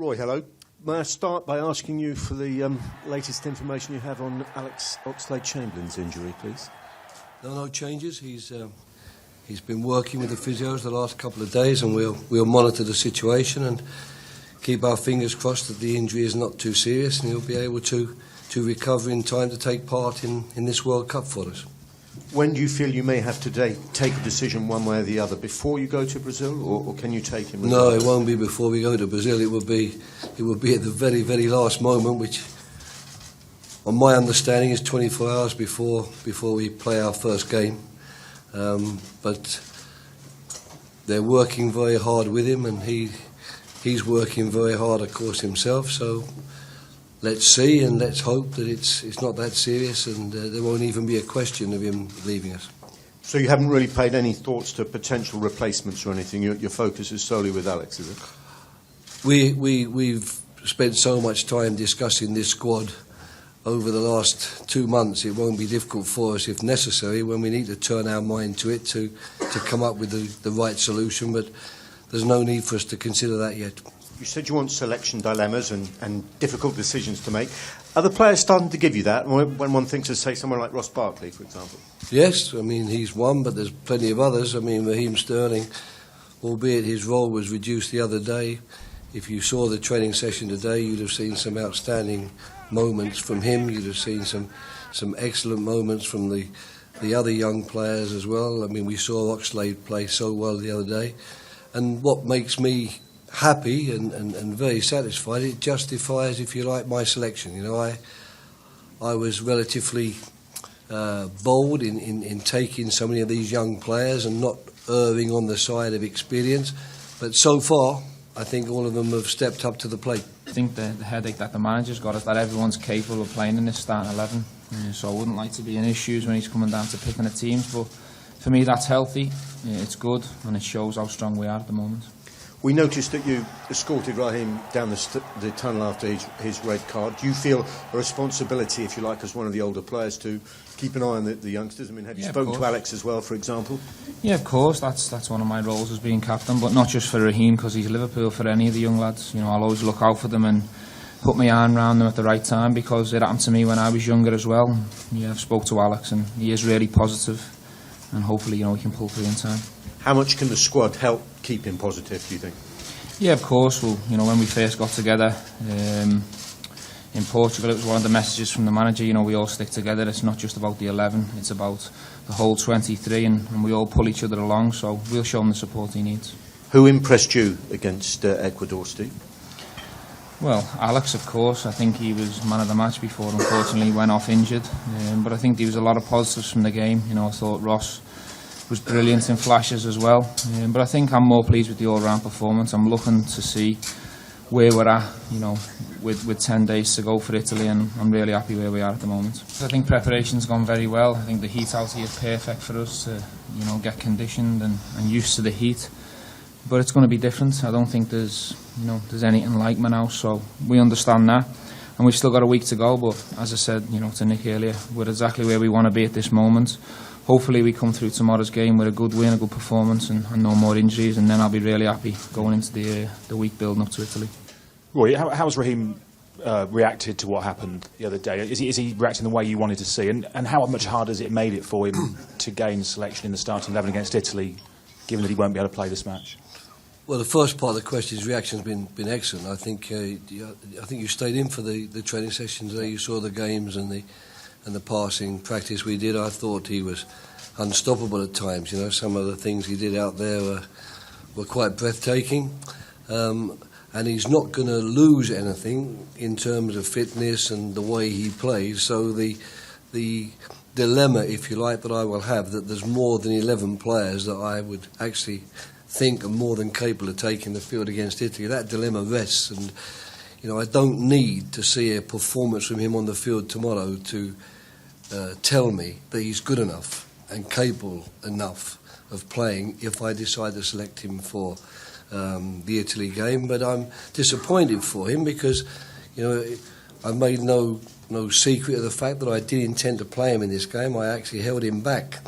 Roy, hello. May I start by asking you for the latest information you have on Alex Oxlade-Chamberlain's injury, please? No changes. He's been working with the physios the last couple of days, and we'll monitor the situation and keep our fingers crossed that the injury is not too serious and he'll be able to recover in time to take part in this World Cup for us. When do you feel you may have to take a decision one way or the other, before you go to Brazil, or can you take him? No, it won't be before we go to Brazil. It will be at the very, very last moment, which, on my understanding, is 24 hours before we play our first game. But they're working very hard with him, and he's working very hard, of course, himself. So let's see and let's hope that it's not that serious, and there won't even be a question of him leaving us. So you haven't really paid any thoughts to potential replacements or anything? Your focus is solely with Alex, is it? We've spent so much time discussing this squad over the last 2 months. It won't be difficult for us, if necessary, when we need to turn our mind to it, to come up with the right solution, but there's no need for us to consider that yet. You said you want selection dilemmas and difficult decisions to make. Are the players starting to give you that, when one thinks of, say, someone like Ross Barkley, for example? Yes, I mean, he's one, but there's plenty of others. I mean, Raheem Sterling, albeit his role was reduced the other day, if you saw the training session today, you'd have seen some outstanding moments from him. You'd have seen some excellent moments from the other young players as well. I mean, we saw Oxlade play so well the other day. And what makes me happy and very satisfied, it justifies, if you like, my selection. You know, I was relatively bold in taking so many of these young players and not erring on the side of experience. But so far, I think all of them have stepped up to the plate. I think the headache that the manager's got is that everyone's capable of playing in this starting 11. So I wouldn't like to be in issues when he's coming down to picking the teams. But for me, that's healthy. It's good, and it shows how strong we are at the moment. We noticed that you escorted Raheem down the tunnel after his red card. Do you feel a responsibility, if you like, as one of the older players, to keep an eye on the youngsters? I mean, have you spoken to Alex as well, for example? Yeah, of course. That's one of my roles as being captain, but not just for Raheem, because he's Liverpool, for any of the young lads. You know, I'll always look out for them and put my arm around them at the right time, because it happened to me when I was younger as well. Yeah, I've spoke to Alex, and he is really positive, and hopefully, we can pull through in time. How much can the squad help keep him positive, do you think? Yeah, of course. Well, when we first got together in Portugal, it was one of the messages from the manager. We all stick together. It's not just about the 11. It's about the whole 23, and we all pull each other along. So we'll show him the support he needs. Who impressed you against Ecuador, Steve? Well, Alex, of course. I think he was man of the match before, unfortunately, he went off injured. But I think there was a lot of positives from the game. I thought Ross was brilliant in flashes as well. But I think I'm more pleased with the all-round performance. I'm looking to see where we're at, with 10 days to go for Italy, and I'm really happy where we are at the moment. I think preparation's gone very well. I think the heat out here is perfect for us to, get conditioned and used to the heat. But it's going to be different. I don't think there's anything like Manaus, so we understand that. And we've still got a week to go, but as I said, to Nick earlier, we're exactly where we want to be at this moment. Hopefully we come through tomorrow's game with a good win, a good performance, and no more injuries, and then I'll be really happy going into the week building up to Italy. Roy, how has Raheem reacted to what happened the other day? Is he reacting the way you wanted to see? And how much harder has it made it for him to gain selection in the starting 11 against Italy, given that he won't be able to play this match? Well, the first part of the question, his reaction's been excellent. I think you stayed in for the training sessions there. You saw the games and the passing practice we did. I thought he was unstoppable at times. Some of the things he did out there were quite breathtaking. And he's not going to lose anything in terms of fitness and the way he plays. So the dilemma, if you like, that I will have, that there's more than 11 players that I would actually think are more than capable of taking the field against Italy, that dilemma rests. And I don't need to see a performance from him on the field tomorrow to tell me that he's good enough and capable enough of playing if I decide to select him for the Italy game. But I'm disappointed for him because I made no secret of the fact that I did intend to play him in this game. I actually held him back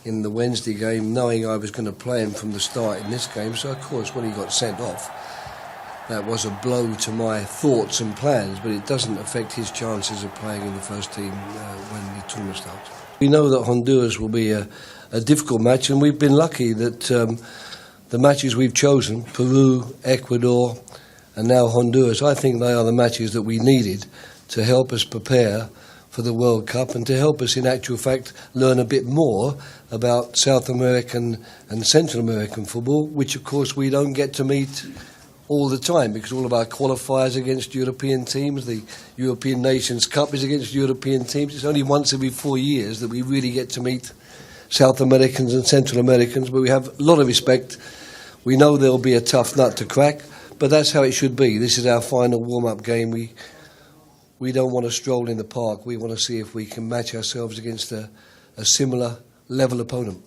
in the Wednesday game knowing I was going to play him from the start in this game. So of course when he got sent off, that was a blow to my thoughts and plans, but it doesn't affect his chances of playing in the first team when the tournament starts. We know that Honduras will be a difficult match, and we've been lucky that the matches we've chosen, Peru, Ecuador, and now Honduras, I think they are the matches that we needed to help us prepare for the World Cup and to help us, in actual fact, learn a bit more about South American and Central American football, which, of course, we don't get to meet all the time because all of our qualifiers against European teams, the European Nations Cup is against European teams. It's only once every 4 years that we really get to meet South Americans and Central Americans, but we have a lot of respect. We know there'll be a tough nut to crack, but that's how it should be. This is our final warm-up game. We don't want to stroll in the park. We want to see if we can match ourselves against a similar level opponent.